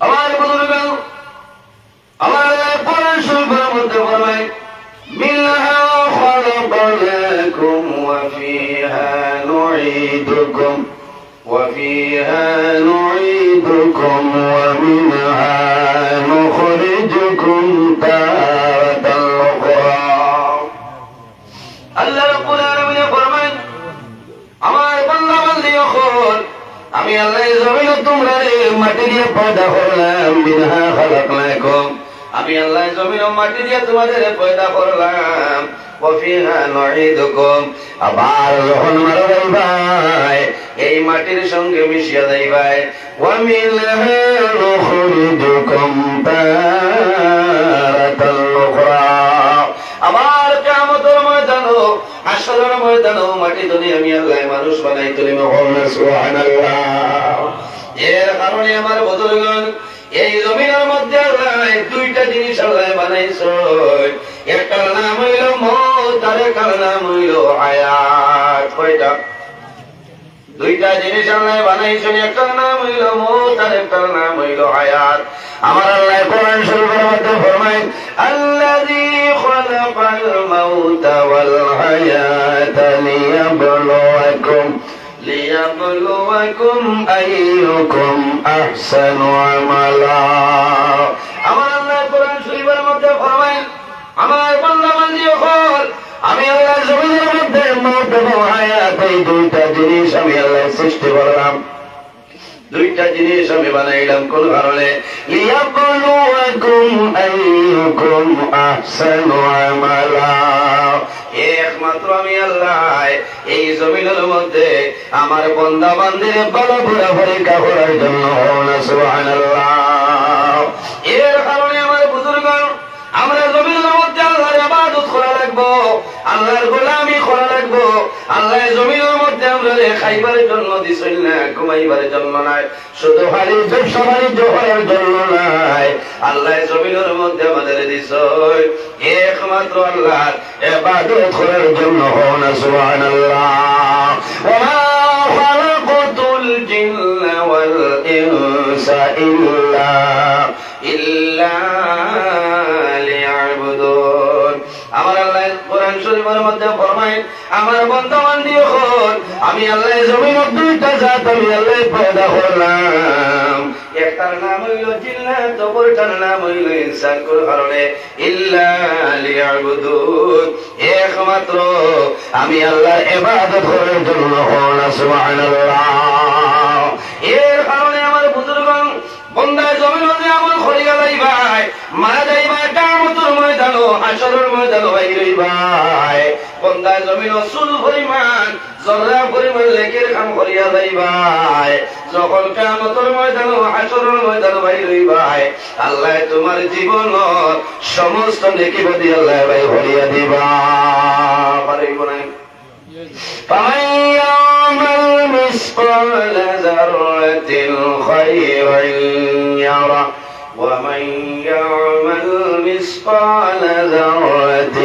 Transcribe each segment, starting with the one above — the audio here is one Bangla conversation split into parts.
আমার বুজুর্গগণ, আমার কোরআন শরীফের মধ্যে ফরমায় মিনহা খালাকনাকুম ওয়া ফিহা নুঈদুকুম ওয়া ফিহা নুঈদুকুম ওয়া মিনহা নুখরিজুকুম তারাতান উখরা। আল্লাহ রাব্বুল আলামিন ফরমান, আমার বান্দা বান্দি যখন আমি আল্লাহ জমিন তোমরা মাটি দিয়ে পয়দা করলাম, মিনহা খালাকনাকুম, আমি আল্লাহ জমিন মাটি দিয়ে তোমাদের পয়দা করলাম, ওয়া ফিহা নুঈদুকুম, আবার যখন মারা যাইবাই এই মাটির সঙ্গে মিশিয়া যাইবাই, ওয়া মিনহা নুখরিজুকুম তারাতান উখরা, আবার কিয়ামতের ময়দানে হাসরের ময়দানে মাটি ধরে আমি আল্লাহ মানুষ বানাই তুলিব। সুবহানাল্লাহ। এর কারণে আমার বুজুর্গগণ, এই জমিনের মধ্যে আল্লাহ দুইটা জিনিস আল্লাহ বানাইছে, একটার নাম হইল মওত আর একটার নাম হইল হায়াত। কয়টা? দুইটা জিনিস আল্লাহ বানাইছেন, একটার নাম হইল মওত আর একটার নাম হইল হায়াত। আমার আল্লাহ কোরআন শরীফের মধ্যে ফরমায়, আল্লাযী খালাকাল মাউতা ওয়াল হায়াতা লিয়াবলুয়াকুম আইয়ুকুম আহসানু আমালা। আমার আল্লাহ কোরআন শরীফের মধ্যে ফরমায়, আমার বান্দা বান্দি যখন আমি আল্লাহ জমিনের মধ্যে মওত এবং হায়াত এই দুইটা জিনিস আমি আল্লাহ সৃষ্টি করলাম, দুইটা জিনিস আমি বানাইলাম কোন কারণে? লিয়াবলুয়াকুম আইয়ুকুম আহসানু আমালা। একমাত্র আমি আল্লাহ এই জমিনের মধ্যে আমার বান্দা বান্দির ভালো করে পরীক্ষা করার জন্য। সুবহানাল্লাহ। এর কারণে আমার বুজুর্গগণ, আমরা জমিনের মধ্যে আল্লাহর ইবাদত করা লাগবো, আল্লাহর গোলামি করা লাগবো। আল্লাহ জমিনের মধ্যে আমরা খাইবার জন্য দিছেন না, ঘুমাইবার জন্য নাই, শুধু খালি ব্যবসা বাণিজ্য করার জন্য নাই। আল্লাহ জমিনের মধ্যে আমাদের দিছে একমাত্র আল্লাহর ইবাদত করার জন্য। সুবহানাল্লাহ। ওয়া মা খালাকাতুল জিন্না ওয়াল ইনসা ইল্লা লিয়াবুদুন। আমার আল্লাহ কোরআন শরীফের মধ্যে ফরমায়, আমার বান্দা বান্দি যখন আমি আল্লাহ জমিনের দুইটা জাত আমি আল্লাহ পয়দা করলাম, একটার নাম হইল জিন্নাত, অপরটার নাম হইল ইনসান। কোন কারণে? ইল্লা লিয়াবুদুন, একমাত্র আমি আল্লাহর ইবাদত করার জন্য। সুবহানাল্লাহ। এর কারণে আমার বুজুর্গগণ, বান্দা জমিনে আমল করিয়া যাইবাই, মারা যাইবাই কিয়ামতের ময়দানে হাসরের ময়দানে বাইর হইবাই, বান্দা জমিন চুল পরিমাণ জররা পরিমাণ নেকির কাম করিয়া যাইবাই, যখন কিয়ামতের ময়দানে হাসরের ময়দানে বাইর হইবাই, আল্লাহ তোমার জীবনের সমস্ত নেকি বদি আল্লাহ বাইর করিয়া দিবা। পারিব না? فمن يعمل مثقال ذرة خيرا يره ومن يعمل مثقال ذرة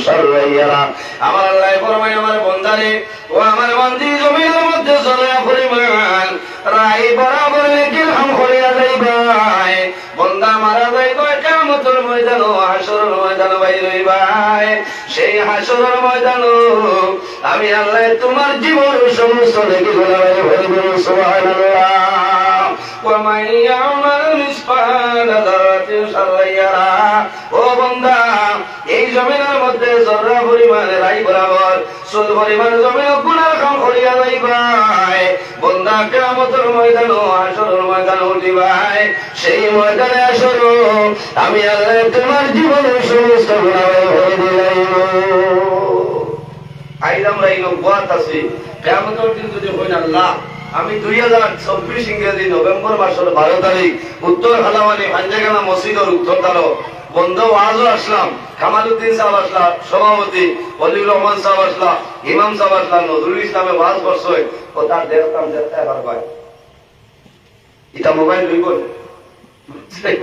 شرا يره। আমার আল্লাহ ফরমায়, আমার বান্দারে ও আমার বান্দি জমিনের মধ্যে জররা পরিমাণ রাই বরাবর নেকির কাম করিয়া যাইবাই, বান্দা মারা যাইবা কিয়ামতের ময়দানে হাসরের ময়দানে বাইর হইবাই, সেই হাসরের ময়দানে আমি আল্লাহ তোমার জীবন সমস্ত নেকিগুলো বাইর করে দেব। সুবহানাল্লাহ। ওয়া মান ইয়ামাল মিসকাল যারাতিন শাররান ইয়ারা। ও বান্দা, এই জমিনের মধ্যে জররা পরিমাণ রাই বরাবর চুল পরিমাণ জমিন গুনাহ কাম করিয়া যাইবাই, বান্দা কিয়ামতের ময়দানে হাসরের ময়দানে উঠিবাই, সেই ময়দানে হাসর আমি আল্লাহ তোমার জীবনের সমস্ত গুনাহ বাইর করে দিলাম। আইলাম রাইলো বাত আছে কিয়ামতের দিন যদি হই না আল্লাহ, আমি 2024 ইংরেজি নভেম্বর মাসের 12 তারিখ উত্তর হালাওয়ানি পাঞ্জাগানা মসজিদের উত্তর দ্বার বন্ধ ওয়াজও আসলাম, কামালউদ্দিন সাহেব আসলাম সভাপতি, ওয়ালিউর রহমান সাহেব আসলাম, ইমাম সাহেব আসলাম, নজরুল ইসলামে ওয়াজ করছে, ও তার দেখতাম দেখতে এবার ভাই এটা মোবাইল লইব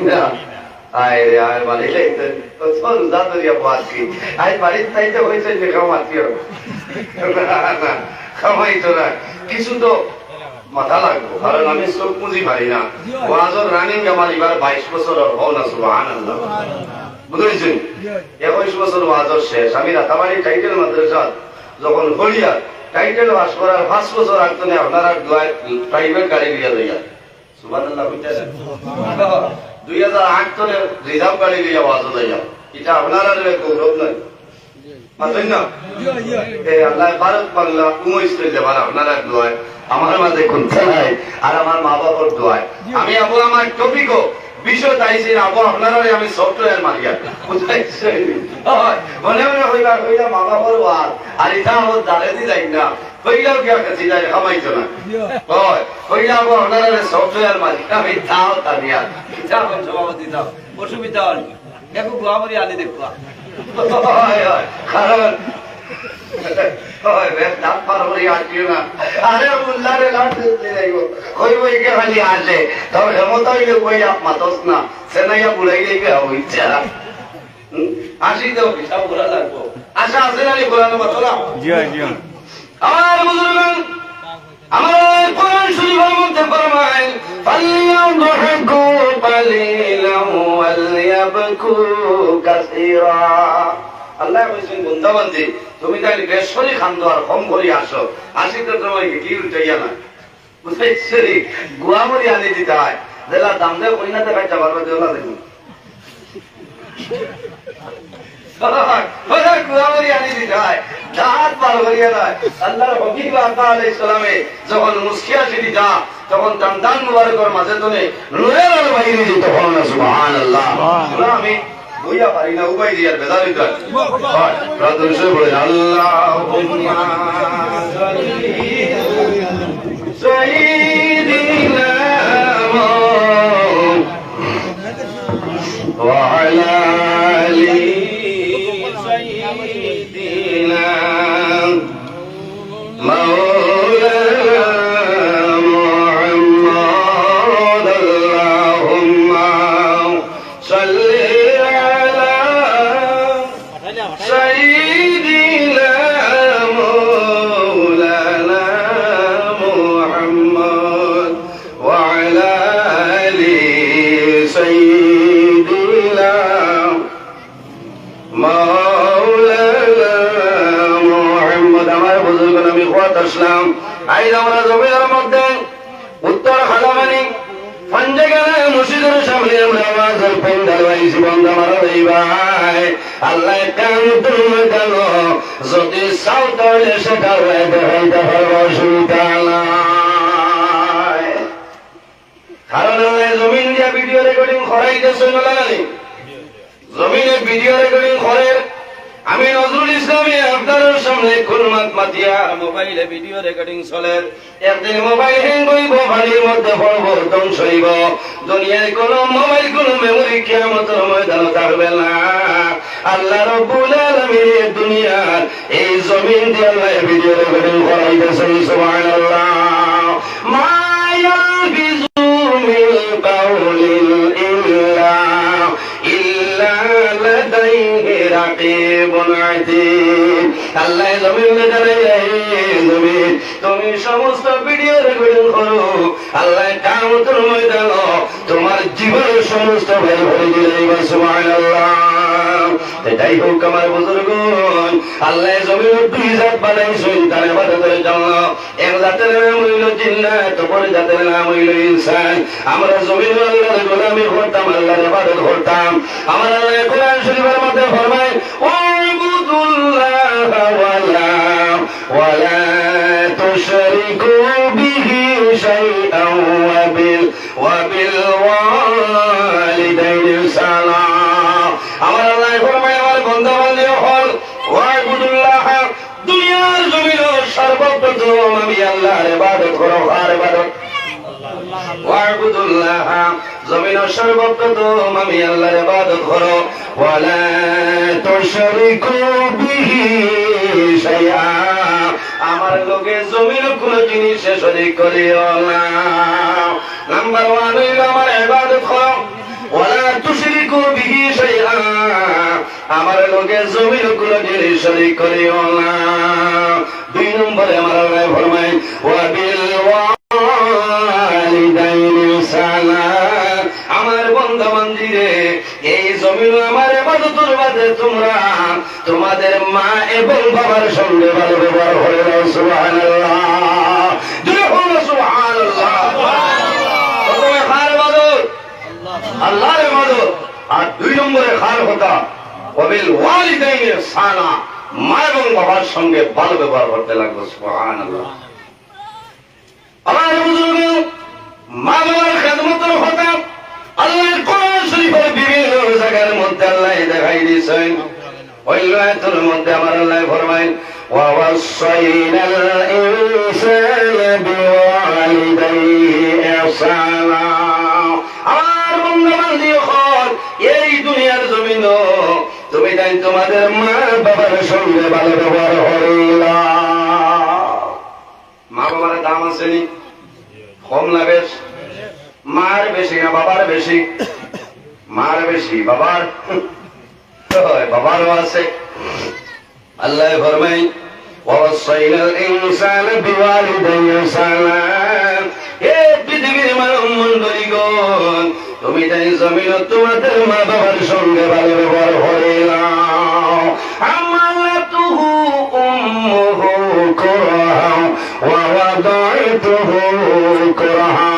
না। আয় রে আয় বাড়ি লাইতে তো চল জাদরিয়া পাচ্ছি, আয় বাড়ির তাইতে হয়েছে যে খামাতিও না, খামাই তো না কিছু তো মাথা লাগবো, কারণ আমি চোখ পুঁজি পারি না। ওয়াজর রানিং আমার এবার 22 বছর হও না, সুবহানাল্লাহ। বুঝেছেন? 21 বছর ওয়াজর শেষ। আমি রাতাবাড়ি টাইটেল মাদ্রাসা যখন হলিয়া টাইটেল পাস করার 5 বছর আগতনে আপনারা প্রাইভেট গাড়ি লিয়া লইয়া, সুবহানাল্লাহ কইতেছেন। 2008 তনে রিজার্ভ গাড়ি লিয়া ওয়াজ লইয়া, এটা আপনারা গৌরব নয়, বুঝছেন না? আল্লাহ ভারত বাংলা উমইস্তে দেবার আপনারা দোয়ায় আমার মাঝে কোন চালাই আর আমার মা বাবার দোয়ায় আমি আবু আমার টপিকও বিষয় চাইছি আবু আপনারা আমি সফটওয়্যার মালিয়া, বুঝাইছেন? মনে মনে হইবা হইলা মা বাবার ওয়াজ আর এটা আমার দাঁড়াতে যাই না, হইলাও কি কাছে যাই খামাইতো না, হইলা আবু আপনারা সফটওয়্যার মালিক আমি তাও তানিয়া এটা কোন সভাপতি দাও অসুবিধা হল দেখো গোয়ামরি আনি দেখবা কারণ আশা আছে না ঘোরানো মতো না। আমার বুজুর্গগণ আমার কোরআন শরীফের মধ্যে ফরমায় ফালইয়াদহকু কালিলান ওয়ালইয়াবকু কাসীরা। আল্লাহ কইছেন বান্দা বান্দি তুমি তাইলে বেশরি খান্দো আর কম করে আসো, আসিতে তোমায় কি উঠাইয়া না, বুঝাইছে? গুয়ামরি আনি দিতে হয়, জেলা দাম দেয় কইনাতে খাইতে পারবে দেওয়া দেখুন গুয়ামরি আনি দিতে হয়, জাহাজ পার করিয়া দেয়। আল্লাহর হবিব আলাইহিস সালামে যখন মুসকিয়া ছিলি যা তখন দান মুবারকের মাঝে তোনে নূরের আলো বাইরে দিত, সুবহানাল্লাহ। আমি বইয়া পারি না উপায় দিয়ার বেদারি কাজ প্রাতঃ সে বলে আল্লাহুম্মা সাইয়্যিদিনা ওয়া আলা আলি সাইয়্যিদিনা মাওলানা মুহাম্মদ আল্লাহুম্মা সাল্লি আইজ আমরা জমিনের মধ্যে উত্তর খালামানি পঞ্জগানে মসজিদের সামনে আমরা আওয়াজের পেন্ডাল বাইছি বন্ধ মারা দেই ভাই। আল্লাহ কামতুল ময়দান যদি চাও তাহলে সেটা হইতে পারবো, অসুবিধা নাই। কারণ জমিন দিয়া ভিডিও রেকর্ডিং করাইতেছে না, জমিনে ভিডিও রেকর্ডিং করে আমি নজরুল ইসলামী আপনার সামনে কুরমাত মাতিয়া মোবাইলে ভিডিও রেকর্ডিং চলে, একদিন মোবাইল হ্যাং করিব, পানির মধ্যে পড়ব, ধ্বংস হইব। দুনিয়ায় কোন মোবাইল কোন মেমোরি কিয়ামতের ময়দানে থাকবে না। আল্লাহ রাব্বুল আলামিন দুনিয়ার এই জমিন দিয়ে আল্লাহ ভিডিও রেকর্ডিং করাইতেছেন, সুবহানাল্লাহ। মা ইয়ালফিজু মিন কাউলিন ইল্লা লাদাইহি রাকিবুন আতীদ। আল্লাহ জমিনে জানাই জমিন তুমি সমস্ত ভিডিও রেকর্ডিং করো, আল্লাহ কিয়ামতের ময়দানে তোমার জীবনের সমস্ত ভাই ভরে দিবে, সুবহানাল্লাহ। এটাই হোক আমার বুজুর্গগণ, আল্লাহ জমিনের দুই জাত বানাইছেন তার ইবাদতের জন্য। এক জাতের নাম হইল জিন্নাত, অপর জাতের নাম হইল ইনসান। আমরা জমিনে আল্লাহর গোলামি করতাম, আল্লাহর ইবাদত করতাম। আমার আল্লাহ কোরআন শরীফের মধ্যে ফরমায় ওয়াবুদুল্লাহ ওয়ালা তুশরিকু বিহি শাইআন ওয়া বিল ওয়ালিদাইনি সালাম। আমার আল্লাহ ফরমায় আমার বান্দা বান্দী হল ওয়াবুদুল্লাহ, দুনিয়ার জমিনে সর্বপ্রথম আমি আল্লাহর ইবাদত করো, আর ইবাদত ওয়াবুদুল্লাহ, জমিনের সর্বপ্রথম আমি আল্লাহর ইবাদত করো, ওয়ালা তুশরিকু বিহি শাইআ, আমার লগে জমির কোন জিনিসে শরীক করিও না। নাম্বার 1 হইল আমার ইবাদত করো, ওয়ালা তুশরিকু বিহি শাইআ, আমার লগে জমির কোন জিনিস শরীক করিও না। 2 নম্বরে আমার আল্লাহ ফরমায় ওয়া বিল আমার বান্দা বান্দীরে, এই জমিন আমার ইবাদতের বাদে তোমরা তোমাদের মা এবং বাবার সঙ্গে ভালো ব্যবহার করে নাও। সুবহানাল্লাহ, জোরে বলো সুবহানাল্লাহ। প্রথমে খার ইবাদত, আল্লাহর ইবাদত, আর 2 নম্বরে খার কথা ওয়াবিল ওয়ালিদাইনি ইহসানা, মা এবং বাবার সঙ্গে ভালো ব্যবহার করতে লাগবে। সুবহানাল্লাহ। আমার বুজুর্গ, মা বাবার খেদমতের কথা আল্লাহর কোরআন শরীফের বিভিন্ন জায়গার মধ্যে আল্লাহ দেখাই দিয়েছেন। ওই আয়াতের মধ্যে আমার আল্লাহ ফরমায় ওয়া ওয়াসাইনাল ইনসানা বিওয়ালিদাইহি ইহসানা। আমার বান্দা বান্দি হল এই দুনিয়ার জমিন তুমি তাই তোমাদের মা বাবার সঙ্গে ভালো ব্যবহার করিলা। মা বাবার দাম আছে নি? কম না বেশ? মার বেশি না বাবার বেশি? মার বেশি, বাবার বাবারও আছে। আল্লাহ ফরমাই ওয়াসাইনাল ইনসানা বিওয়ালিদাইহি ইহসানা। এ পৃথিবীর মানব মণ্ডলীগণ, তুমি তাই জমিন তোমাদের মা বাবার সঙ্গে ভালো ব্যবহার করিলা। আমালাতুহু উম্মুহু কুরহা ওয়া ওয়াদাতুহু কুরহা।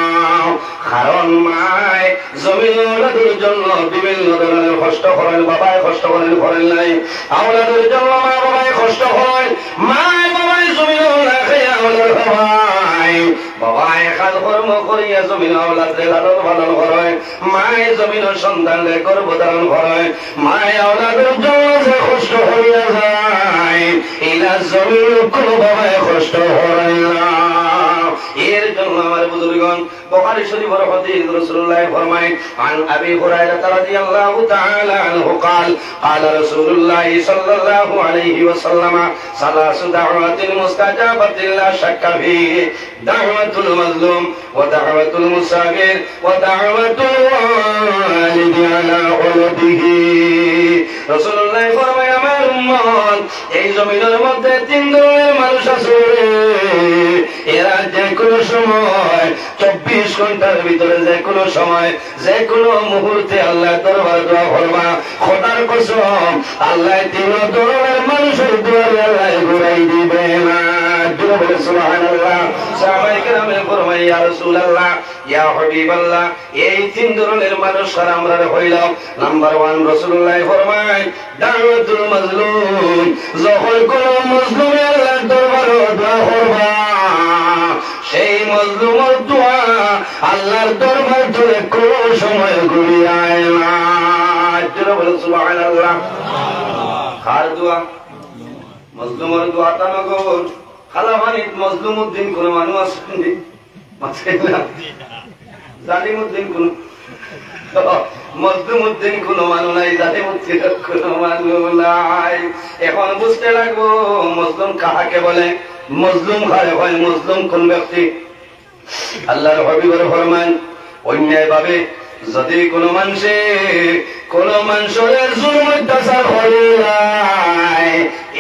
কারণ মায় জমিন আওলাদের জন্য বিভিন্ন ধরনের কষ্ট করেন, বাবায় কষ্ট করেন নাই, আওলাদের জন্য মা বাবায় কষ্ট করেন, মায় বাবায় জমিন না খেয়ে আওলাদ বাবায় বাবায় কাজ কর্ম করিয়া জমিন আওলাদরে লালন পালন করে, মায় জমিন সন্তানরে গর্ভধারণ করে, মায় আওলাদের জন্য যে কষ্ট হইয়া যায় এরা জমিন কোনো বাবায় কষ্ট করেন না। এর জন্য আমার বুজুর্গণ বুখারী শরীফের হাদিস রাসূলুল্লাহ ফরমায় আন আবি হুরায়রা রাদিয়াল্লাহু তাআলা আনহু قال قال رسول الله صلى الله عليه وسلم ثلاث دعوات مستجابة لا شك فيه دعوة المظلوم ودعوة المسافر ودعوة الوالد على ولده। রাসূলুল্লাহ ফরমায় আমার উম্মত এই জমিনের মধ্যে 3 ধরনের মানুষ আছে, এরা যে কোনো সময় 24 ঘন্টার ভিতরে যে কোনো সময় যে কোনো মুহূর্তে আল্লাহ দরবার দোয়া করবা। খোদার কসম আল্লাহ 3 ধরনের মানুষের দুয়ারে আল্লাহ ঘুরাই দিবে না। জোরে বলে সুবহানাল্লাহ। সাহাবায়ে কেরামে ফরমায় ইয়া রাসূলুল্লাহ ইয়া হাবিবাল্লাহ, এই 3 ধরনের মানুষ আর আমরা হইলাম। নাম্বার 1 রাসূলুল্লাহ ফরমায় দাওয়াতুল মাজলুম, যখন কোন মজলুমে আল্লাহর দরবারে দোয়া করবা সেই মজলুমের দোয়া আল্লাহর দরবার ধরে কোনো সময় ঘুরিয়ে আয় না। জোরে বলে সুবহানাল্লাহ। কার দোয়া? মজলুমের দোয়া তা না গো খালা মানে মজলুমউদ্দিন কোন মানুষ আছেন মাশাআল্লাহ, জালিমউদ্দিন কোন মজলুমউদ্দিন কোন মানুষ নাই, জালিমউদ্দিন কোন মানুষ নাই। এখন বুঝতে লাগবো মজলুম কাহাকে বলে, মজলুম কারে হয়, মজলুম কোন ব্যক্তি। আল্লাহর হাবিবের ফরমান অন্যায় ভাবে যদি কোনো মানুষের জুলুম অত্যাচার করে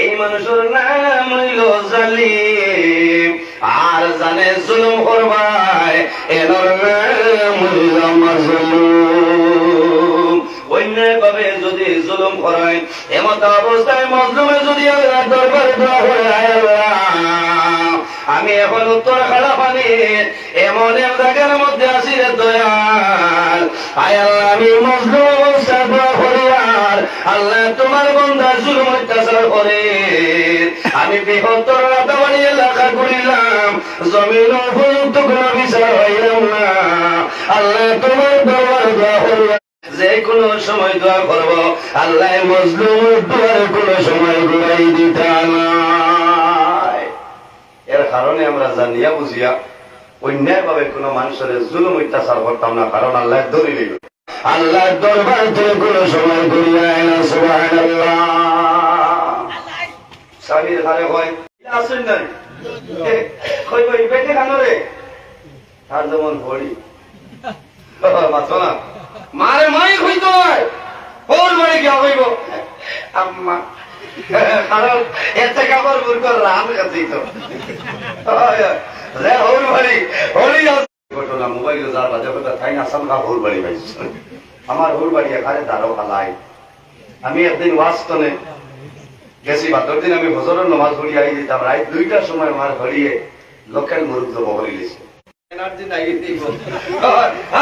এই মানুষের নাম হইল জালিম, আর জানে জুলুম করবাই এর নাম হইল মাজলুম। অন্যায় ভাবে যদি জুলুম করায় এমত অবস্থায় মজলুমে যদি আল্লাহ দরবারে দোয়া করে আল্লাহ আমি এখন উত্তর খালা পানি এমন এক জায়গার মধ্যে আসি রে দয়াল, আয় আল্লাহ আমি মজলুম অবস্থা দোয়া করি আর আল্লাহ তোমার বান্দা জুলুম অত্যাচার করে আমি বৃহত্তর রাতাবাড়ি এলাকা ঘুরিলাম, জমিন উপযুক্ত কোনো বিচার হইলাম না, আল্লাহ তোমার দরবারে দোয়া করি যে কোনো সময় দোয়া করব আল্লাহ মজলুমের দোয়ার কোনো সময় ঘুরাই দিতা না। এর কারণে আমরা জানিয়া বুঝিয়া অন্যায় ভাবে কোন মানুষের জুলুম অত্যাচার করতাম না, কারণ আল্লাহ দলিল আল্লাহ দরবার থেকে কোনো সময় ঘুরিয়ে আয় না। সুবহানাল্লাহ। সাবির হারে হয় আসেন না কই কই বেটে কানরে আর যেমন ভরি মাথা না মারে মাই কইতো ওর বাড়ি গিয়া হইব আম্মা, কারণ এতে কাপড় বুরকর রাম কাছেই তো ওর বাড়ি হলি ঘটনা না মোবাইলে যার বাজে কথা তাই না সালকা ভুল বাড়ি পাইছে আমার ভুল বাড়ি এখানে দাঁড়ো খালাই আমি একদিন ওয়াস্তনে গেছি বাদর দিন আমি হজরের নামাজ পড়ি আই যেতাম রাত 2টার সময় আমার ঘড়িয়ে লোকাল মুরুদ বহরি লিছে এনার্জি নাই দিব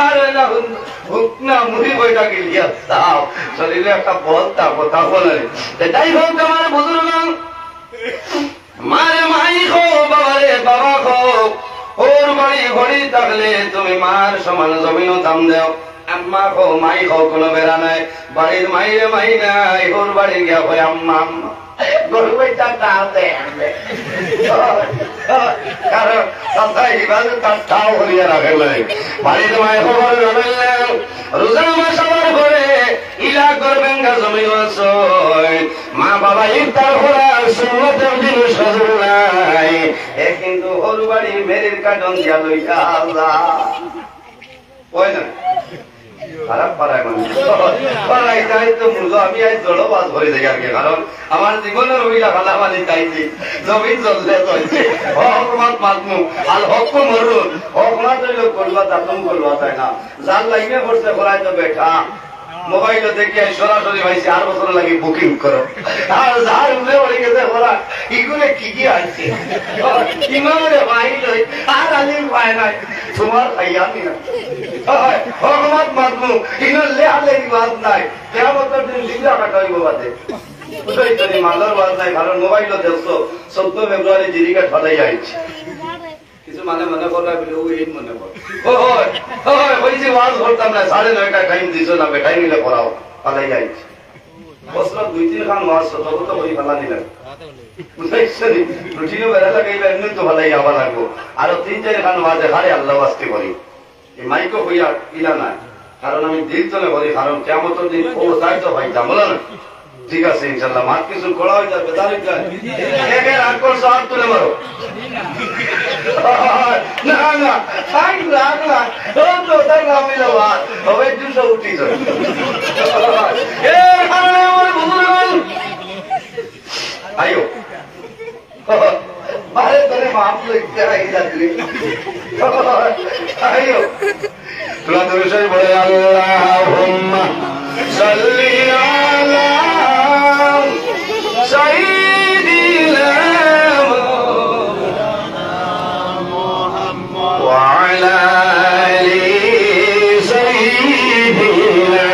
আর না মুড়ি বইটা গিলিয়া তাও শরীরে একটা বলতা কথা বলে তাই হোক আমার বুজুর্গ মারে মাই খো বাবারে বাবা খো ওর বাড়ি ঘড়ি থাকলে তুমি মার সমান জমিনও দাম দাও আম্মা খো মাই খো কোনো বেড়া নাই বাড়ির মাইরে মাই নাই ওর বাড়ি গিয়া হয় আম্মা আম্মা গরু বইটা টাতে কারণ সন্তান হিবাল তার তাও হরিয়া রাখে নাই বাড়ির মাই খবর রবেন রোজা মাস আমার ঘরে ইলা করবেন গা জমিন মা বাবা ইফতার করার সুন্নতের দিন সজল নাই এ কিন্তু ওর বাড়ি মেরির কাটন দিয়া লইকা আল্লাহ ওই না খারাপ পারায় মানুষ পারাই তাই তো মুজো আমি আজ জড়ো বাস ভরে যাই আর কি কারণ আমার জীবনের ওইটা খালামালি চাইছি জমিন চললে চলছে হক মাত মাতমু আর হক মরু হক মাত হইলো করবা তাতম করবা তাই না যার লাইনে করছে করাই তো বেঠা মোবাইল দেখে সরাসরি ভাইছি 8 বছর লাগে বুকিং করো আর যার উঠে পড়ে গেছে ওরা ইগুলো কি কি আছে ইমামে ভাই লই আর আলিম ভাই নাই তোমার আইয়ামি না ভগবান মাতমু ইনলে আলে বাদ নাই কিয়ামতের দিন জিন্দা কাটাইবো বাদে বুঝাই তুমি মালার বাদ নাই কারণ মোবাইল দেখছো 14 ফেব্রুয়ারি জিরিকা ঠলাই আইছে কিছু মানে মনে করলা বলে ও এই মনে কর ওই ওই কইছি ওয়াজ করতাম না 9:30টা টাইম দিছো না বেটাই নিলে পড়াও পালাই যাইছে বছর 2-3 খান ওয়াজ তত তো বই ফালা দিলাম বুঝাইছো রুটিনে বেলা লাগাইবা এমনি তো ভালাই আবার লাগবো আর 3-4 খান ওয়াজে হারে আল্লাহ ওয়াস্তে করি এই মাইকো হইয়া ইলা না কারণ আমি দিল চলে করি কারণ কিয়ামতের দিন ও তাই তো ভাই জামলা না ঠিক আছে ইনশাআল্লাহ মাত কিছু করা হই যাবে তাহলে একের আকল সব তুলে মারো না না তাই লাগলা ও তো তাই নামিলো আর হবে 200 উঠি যাবে এ কারণে আমার বুঝুন আইও বারে তোরে মাপ লইতে আইলা দিলে আইও তোরা দরুদ পড়ে আল্লাহুম্মা সাল্লি আলা সাইয়্যিদিনা মুহাম্মদ ওয়া আলা আলি সাইয়্যিদিনা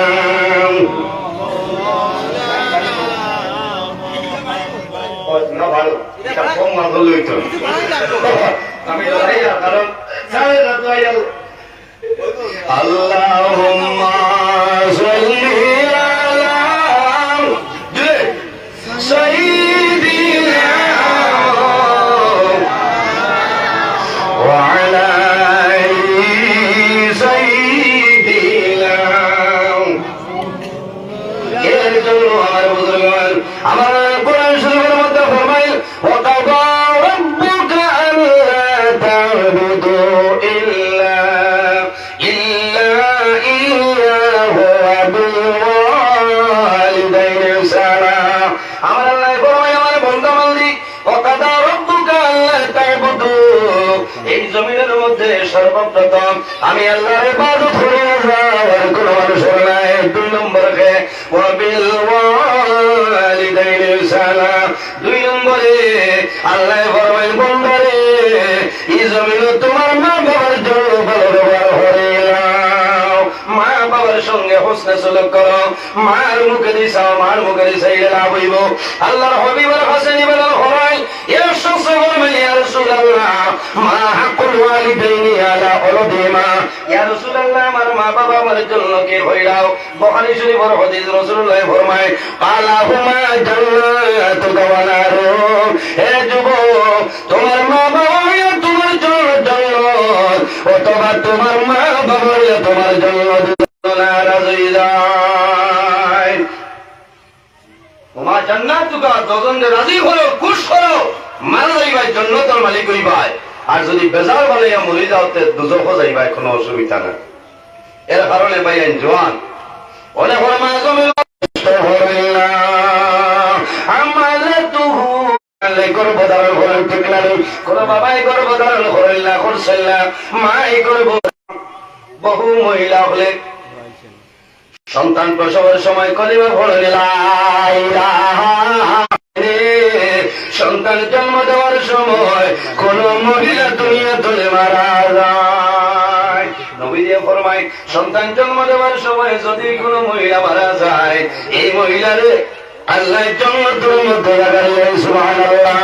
না ভালো এটা কম না বললেই তো আমি লড়াই কারণ সাড়ে রাত হয়ে গেল আল্লাহুম্মা সাল্লি আলা সাইয়্যিদিনা ওয়া আলা আলি সাইয়্যিদিনা এর জন্য আমার বুজুর্গগণ আমার কোরআন শরীফের মধ্যে ফরমায় ওয়া কাযা রাব্বুকা আল্লা তা'বুদু ইল্লা ইয়্যাহু ওয়া বিল ওয়ালিদাইনি ইহসানা আমার আল্লাহ ফরমায় আমার বান্দা বান্দি ওয়া কাযা রাব্বুকা আল্লা তা'বুদু এই জমিনের মধ্যে সর্বপ্রথম আমি আল্লাহর ইবাদত করে আর কোনো মানুষের নাই 2 নম্বরে ওয়া বিল ওয়ালিদাইনি ইহসানা 2 নম্বরে আল্লাহ ফরমায় বান্দারে এই জমিনে তোমার মা বাবার জন্য ভালো ব্যবহার করে নাও মা বাবার সঙ্গে হোসনে সুলুক করো মার মুখে দিছাও মার মুখে দিছাইলে লাভ হইব আল্লাহর হাবিবের কাছে নিবেদন হয় ইয়া শাসবুল ইয়া রাসূলুল্লাহ মা হাকুল ওয়ালিদাইনি আলা ওয়ালাদিহিমা ইয়া রাসূলুল্লাহ আমার মা বাবা আমার জন্য কি হইলাও বুখারী শরীফের হাদিস রাসূলুল্লাহ ফরমায় আলাহুমা জান্নাতুকা ওয়া নারু হে যুবক তোমার মা বাবা তোমার জন্য জান্নাত অথবা তোমার মা বাবা তোমার জন্য নারাজ হয়ে যায় তোমার জান্নাতুকা দোজনে রাজি হলো খুশ হলো মারা যাইবা জান্নাতের মালিক হইবা আর যদি বেজার বানাইয়া মরে যাওতে দুজখ যাইবা কোনো অসুবিধা না এর কারণে ভাইয়ান জওয়ান ওরে ফরমা জমিল আমালাতুহু গর্ভধারণ করেন ঠিক না কোনো বাবাই গর্ভধারণ করেন না করছেন না মাই গর্ভ বহু মহিলা হলে সন্তান প্রসবের সময় কলিমা পড়ে লা ইলাহা সন্তান জন্ম দেওয়ার সময় কোন মহিলা দুনিয়া তুলে মারা যায়। নবী দিয়ে ফরমায় সন্তান জন্ম দেওয়ার সময় যদি কোন মহিলা মারা যায় এই মহিলারে আল্লাহ জান্নাতের মধ্যে লাগাইলেন সুবহানাল্লাহ।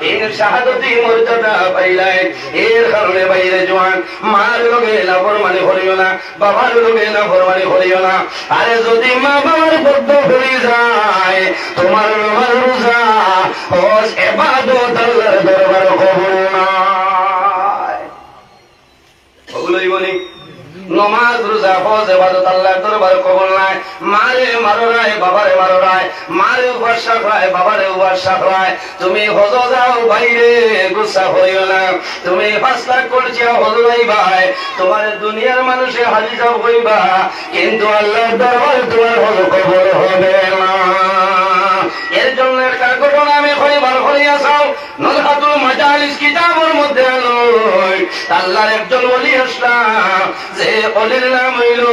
এর শাহাদাতি মর্যাদা পাইলেন। এর কারণে বাইরে জওয়ান মার লগে নাফরমানি করিও না, বাবার লগে নাফরমানি করিও না। আরে যদি মা বাবার বদ্ধ হয়ে যায় তোমার রোজা হজ ইবাদত আল্লাহর দরবারে কবুল নয়। কবুল হইবনি? নমাজ রোজা হজ ইবাদত আল্লাহর দরবারে কবুল নাই। মারে মারো রায়, বাবারে মারো রায়, মারে উপাসা রায়, বাবারে উপাসা রায়। তুমি হজ যাও বাইরে গুসা হইও না। তুমি 5 লাখ করছি হজ ভাই তোমার দুনিয়ার মানুষে হাজি যাও হইবা কিন্তু আল্লাহর দরবারে তোমার হজ কবুল হবে না। এর জন্য একটা ঘটনা আমি কয়বার করিয়া চাও নজহাতুল মাজালিস কিতাবের মধ্যে আলোয় আল্লাহর একজন ওলি আসলাম যে ওলির নাম হইল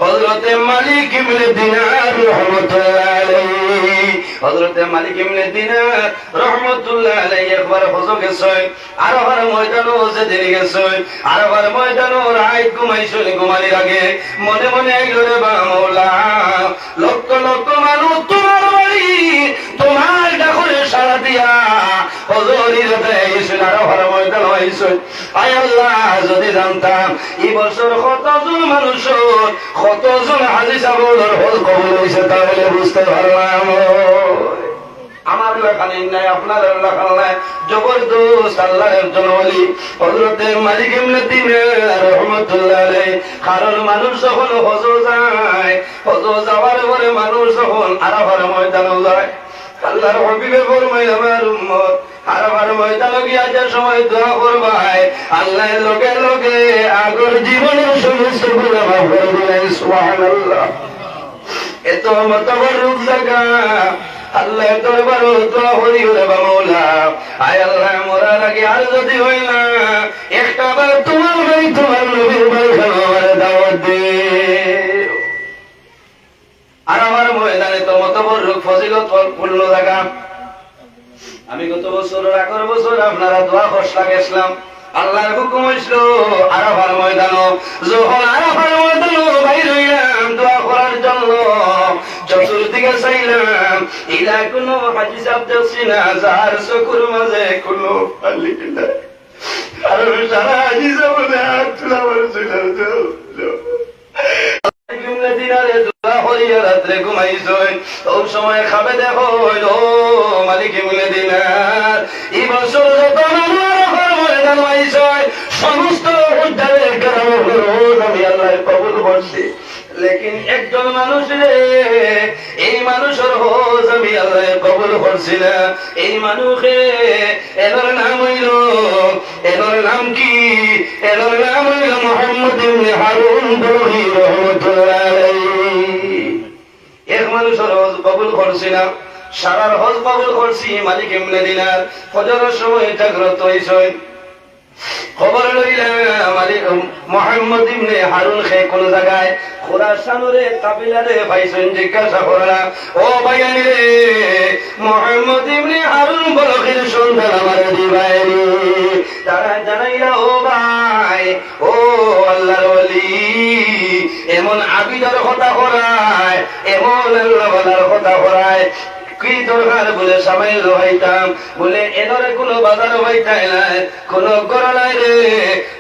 হযরতে মালিক ইবনে দিনার রাহমাতুল্লাহ আলাইহি। হযরতে মালিক ইবনে দিনার রাহমাতুল্লাহ আলাইহি একবার হজ গেছে আরবার ময়দানও যেদিন গেছে আরবার ময়দানও রাত ঘুমাইছিল। ঘুমানোর আগে মনে মনে আইলো রে বা মাওলা লক্ষ লক্ষ মানুষ তোমার বাড়ি তোমার ডাকরে সাড়া দিয়া হজরির দেইছেন আরবার ময়দান হইছে। আয় আল্লাহ যদি জানতাম এই বছর কতজন মানুষ কতজন হাজি সাহেবের হজ কবুল হয়েছে তাহলে বুঝতে পারলাম। আমার এলাকানে নাই আপনার এলাকার নাই জবরদস্ত আল্লাহর একজন ওলি হযরতে মালিক ইবনে দিনার রাহমাতুল্লাহ আলাইহি। কারণ মানুষ যখন হজ যায় হজ যাওয়ার পরে মানুষ যখন আরাফার ময়দানে যায় আল্লাহর হাবিবে ফরমায় আমার উম্মত আরাফার ময়দানে গিয়া যে সময় দোয়া করবাই আল্লাহর লগে লগে আগের জীবনের সমস্ত গুনাহ মাফ করে দিলেন সুবহানাল্লাহ। এত মতবরক জায়গা আল্লাহ দরবার দোয়া করি রে মাওলা আয় আল্লাহ মরার আগে আর যদি হয় না একটা বার তোমার ভাই তোমার নবীর বাড়ি দাওয়াত দে। আর আমার ময়দানে তো মতবরক ফজিলত পূর্ণ জায়গা। আমি গত বছর আগের বছর আপনারা দোয়া খসলা গেছিলাম আল্লাহর হুকুম হইছিল আরাফার ময়দানও যখন আরাফার ময়দানও বাইর হইলাম দোয়া করার জন্য চতুর্দিকে চাইলাম ইলা কোনো হাজি সাহেব দেখছি না যার চকুর মাঝে কোনো পাল্লি নাই। আর সারা হাজি সাহেব হাত তোলা বলছিল দিনারে দোয়া করিয়া রাত্রে ঘুমাইছেন ওই সময় খাবে দেখো ও মালিক ইবনে দিনার এই বছর যত সমস্ত আমি আল্লাহ কবুল করছি লেকিন একজন মানুষ রে এই মানুষের হজ আমি আল্লাহ কবুল করছি না। এই মানুষে এর নাম হইল এর নাম কি এর নাম হইল মুহাম্মদ ইবনে হারুন বলহি রাহমাতুল্লাহ আলাইহি। এক মানুষের হজ কবুল করছি না সারার হজ কবুল করছি মালিক ইবনে দিনার ফজরের সময় জাগ্রত হইছেন খবর লইলাম মালিক মুহাম্মদ ইবনে হারুন খে কোন জায়গায় খুরাসানরে কাবিলারে ভাইছেন জিজ্ঞাসা করলা ও ভাইয়ানি রে মুহাম্মদ ইবনে হারুন বলখির সন্ধান আমার দিবাইনি। তারা জানাইলা ও ভাই ও আল্লাহর ওলি এমন আবিদার কথা করায় এমন আল্লাহওয়ালার কথা করায় কি দরকার বলে সামাইল হইতাম বলে এনরে কোনো বাজার হইতাই নাই কোনো গড়ালাই রে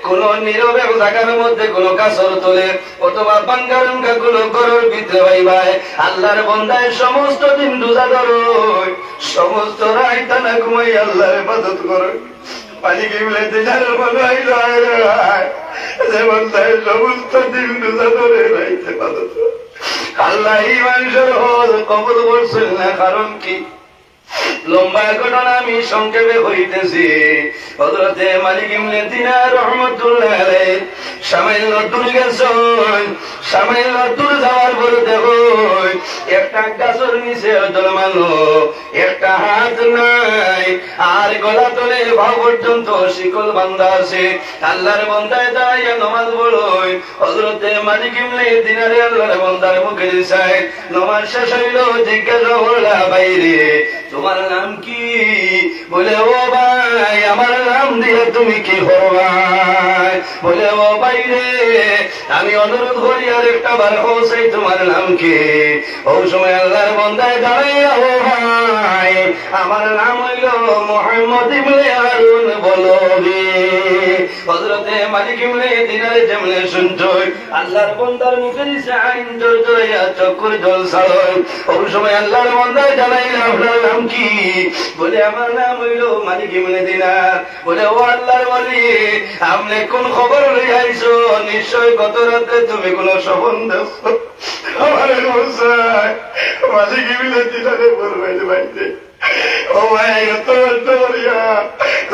কোনো নীরবে জায়গার মধ্যে কোনো কাছর তোলে অথবা বাঙ্গারঙ্গা কোনো গড়ের ভিতরে ভাই আল্লাহর বন্দায় সমস্ত দিন রোজা ধরোই সমস্ত রাত না ঘুমাই আল্লাহর ইবাদত করো। মালিক ইবনে দিনার বলে আইলো যে বন্দায় সমস্ত দিন রোজা ধরে রাইতে ইবাদত আল্লাহ এই মানুষের হজ কবুল করছেন না। কারণ কি লম্বা ঘটনা আমি সংক্ষেপে হইতেছি। হযরতে মালিক ইবনে দিনার রাহমাতুল্লাহ আলাইহি সামাইল দূর গেছেন সামাইল দূর যাওয়ার পরে দেখো একটা গাছের নিচে জন্মানো, একটা হাত নাই, আর গলা তলে ভাব পর্যন্ত শিকল বান্ধা আছে। আল্লাহর বান্দায় দাঁড়াইয়া নামাজ পড়ই। হযরতে মালিক ইবনে দিনারে আল্লাহর বান্দার মুখে দিছাই নামাজ শেষ হইল। জিজ্ঞাসা করলা, বাইরে তোমার নাম কি? বলে, ও ভাই আমার নাম দিয়ে তুমি কি করবাই? বলে, ও বাইরে আমি অনুরোধ করি আর একটা বার হোসাই তোমার নাম কি? ও সময় আল্লাহর বান্দায় দাঁড়াইয়া, ও ভাই আমার নাম হইল মুহাম্মদ ইবনে হারুন, বলো রে। হযরতে মালিক ইবনে দিনারে যেমনে শুনছই আল্লাহর বান্দার মুখে দিছে আইন জোর জোরাইয়া চক্কর জল ছাড়ই। ও সময় আল্লাহর বান্দায় জানাইল, আপনার নাম কি? বলে, আমার নাম হইল মালিক ইবনে দিনার। বলে, ও আল্লাহর ওলি আপনি কোন খবর লই আইছো? নিশ্চয় গত রাতে তুমি কোন স্বপ্ন দেখছো। আমার মশাই মালিক ইবনে দিনারে বলবেন, বাইরে ও ভাই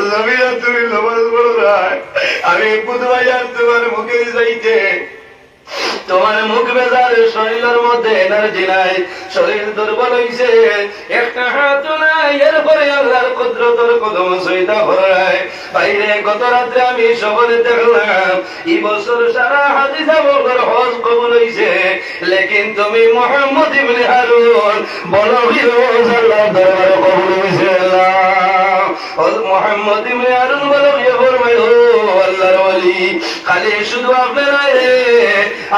জমিরা তুমি নামাজ পড়ো নাই, আমি বুধবাজার তোমার মুখে যাইতে তোমার মুখ বেজার, শরীরের মধ্যে এনার্জি নাই, শরীর দুর্বল হইছে, একটা হাত নাই, এরপরে আল্লাহর কুদরতের কদম সইদা ভরায়। বাইরে গত রাত্রে আমি সবরে দেখলাম এই বছর সারা হাজি সাহেবের হজ কবুল হইছে, লেকিন তুমি মুহাম্মদ ইবনে হারুন বলো হজ আল্লাহর দরবারে কবুল হইছে না। মুহাম্মদ ইবনে হারুন বলো ফরমায়, ও আল্লাহর ওলি খালি শুধু আপনারা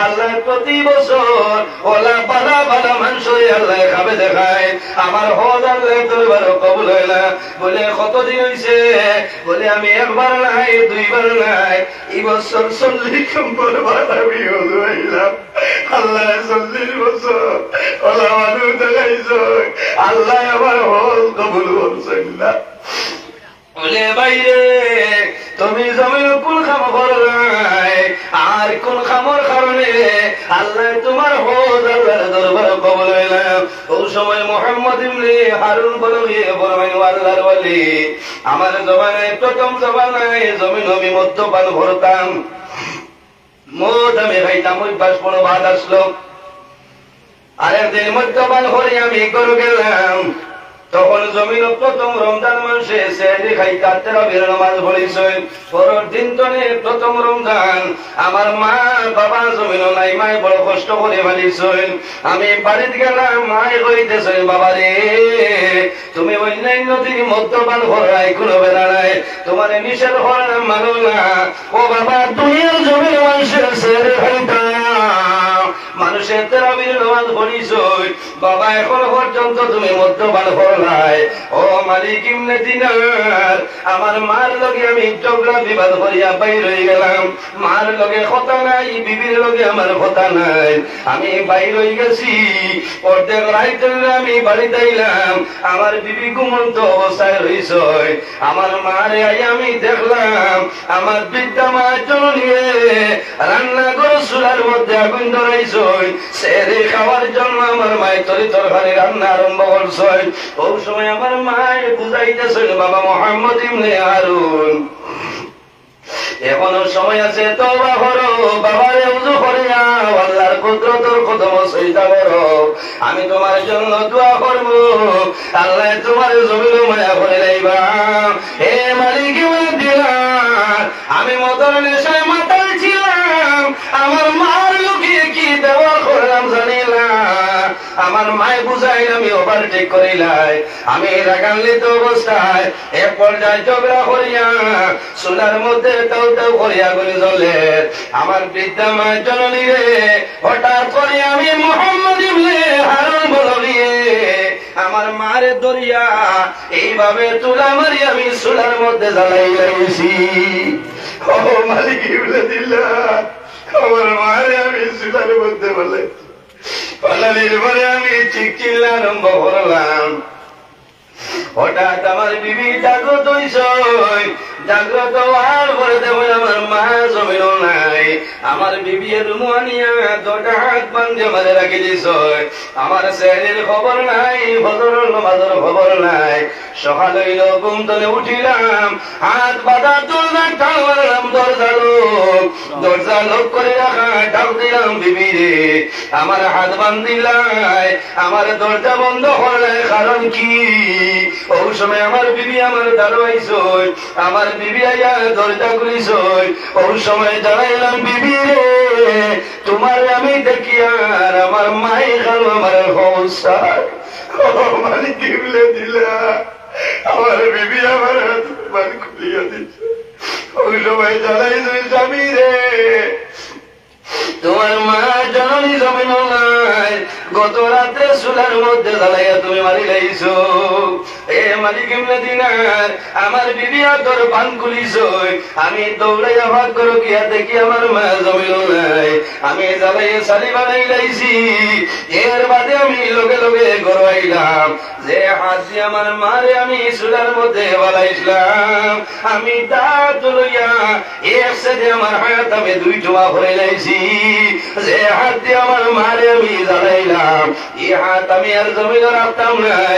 আল্লাহ প্রতি বছর ওলা বালা বালা মানুষই আল্লাহ খাবে দেখায়, আমার হজ আল্লাহ দরবার কবুল হয় না। বলে, কতদিন হইছে? বলে, আমি একবার নাই, দুইবার নাই, এই বছর 40 নম্বর বার আমি হজ হইলাম। আল্লাহ 40 বছর ওলা মানুষ দেখাইছ, আল্লাহ আমার হজ কবুল করছেন না। বলে, বাইরে তুমি জমিন কোন খাম করলাই, আর কোন খামর কারণে আল্লাহ তোমার হজ আল্লাহর দরবার কবুল হইলা? ও সময় মুহাম্মদ ইবনে হারুন বলে, আল্লাহর ওলি আমার জমানায় প্রথম জমানায় জমিন আমি মদ্যপান করতাম, মদ আমি খাইতাম, অভ্যাস কোনো বাদ আসলো। আরেকদিন মদ্যপান করে আমি গরু গেলাম, তখন জমিন প্রথম রমজান মাসে সেহরি খাইতা তারাবির নামাজ পড়িছে। পরের দিন তনে প্রথম রমজান আমার মা বাবা জমিন নাই, মায় বড় কষ্ট করে মানিছেন। আমি বাড়িতে গেলাম, মায় কইতেছেন, বাবা রে তুমি অন্যান্য দিন মদ্যপান করাই কোনো বেড়া নাই, তোমার নিষেধ করার মানো না। ও বাবা দুনিয়ার জমিন মানুষের সেহরি খাইতা, মানুষের তারাবির নামাজ পড়িছ, বাবা এখন পর্যন্ত তুমি মদ্যপান করলাই। ও মালিক ইবনে দিনার আমার মার লগে আমি ঝগড়া বিবাদ করিয়া বাইর হয়ে গেলাম, মার লগে কথা নাই, বিবির লগে আমার কথা নাই, আমি বাইর হয়ে গেছি। অর্ধেক রাইতে আমি বাড়িতে আইলাম, আমার বিবি ঘুমন্ত অবস্থায় রইছ, আমার মারে আই আমি দেখলাম আমার বৃদ্ধা মার জন্য নিয়ে রান্না করে চুলার মধ্যে আগুন ধরাইছ, সেরে খাওয়ার জন্য আমার মায়ের তরকারি রান্না আরম্ভ করছে। ও সময় আমার মায় বুঝাইতেছেন, বাবা মুহাম্মদ ইবনে হারুন এখনো সময় আছে, তওবা করো, বাবারে ওযু করিয়া আল্লাহর কুদরতের কদম সজদা করো, আমি তোমার জন্য দোয়া করব, আল্লাহ তোমার জমিন মায়া করে লাইবা। হে মালিক ইবনে দিনার আমি মদর নেশায় মাতাল ছিলাম, আমার মার লোকে কি দেওয়া করলাম জানি না, আমার মায় বুঝাই আমি ওভারটেক করিলাই, আমি রাগান্বিত অবস্থায় এক পর্যায়ে ঝগড়া করিয়া চুলার মধ্যে তাও তাও করিয়া গুলি জ্বলে আমার বৃদ্ধা মায়ের জননী রে, হঠাৎ করে আমি মুহাম্মদ ইবনে হারুন বলি আমার মারে দরিয়া এইভাবে তুলা মারি আমি চুলার মধ্যে জ্বালাই লাইছি। ও মালিক ইবনে দিনার আমার মারে আমি চুলার মধ্যে বলে পালালির পরে আমি চিল্লা আরম্ভ করলাম, হঠাৎ আমার বিবি জাগ্রত হইছে, জাগ্রত হওয়ার পরে দেখো আমার মা জমিন নাই। আমার বিবি রুমু আনিয়া দুটা হাত বান্ধে আমাদের রাখি দিছ। আমার ছেলের খবর নাই, ফজর নামাজের খবর নাই। সকাল হইল ঘুম থেকে উঠিলাম, হাত বাঁধা দরজা টান মারলাম, দরজা লোক করে রাখা, ডাক দিলাম বিবি রে আমার হাত বান্ধিলাই, আমার দরজা বন্ধ করলাই, কারণ কি? ওই সময় আমার বিবি আমার দাঁড়াইছ, আমার বিবি আইয়া দরজা খুলিছ। ওই সময় দাঁড়াইলাম, বিবি রে তোমার আমি দেখি আর আমার মাই খাল আমার সংসার মানে দিলে দিলা। আমার বিবি আমার হাত মান খুলিয়া দিচ্ছে। ওই সময় দাঁড়াইছ, স্বামী রে তোমার মা জননী জমিন নাই, গত রাতে চুলার মধ্যে জ্বালাইয়া তুমি মারি লাইছো। এ মালিক দিনার আমার বিবি তোর পান খুলিছ। আমি দৌড়াইয়া ভাগ করো গিয়া দেখি আমার মা জমিন নাই, আমি জ্বালাইয়া শাড়ি বানাই লাইছি। এর বাদে আমি লগে লগে ঘর আইলাম, যে হাত দিয়ে আমার মারে আমি চুলার মধ্যে বালাইছিলাম, আমি তা তুলইয়া এক সাথে আমার হাত আমি দুই জমা ভরে লাইছি। যে হাত দিয়ে আমার মারে আমি জ্বালাইলাম, এই হাত আমি আর জমিন রাখতাম নাই।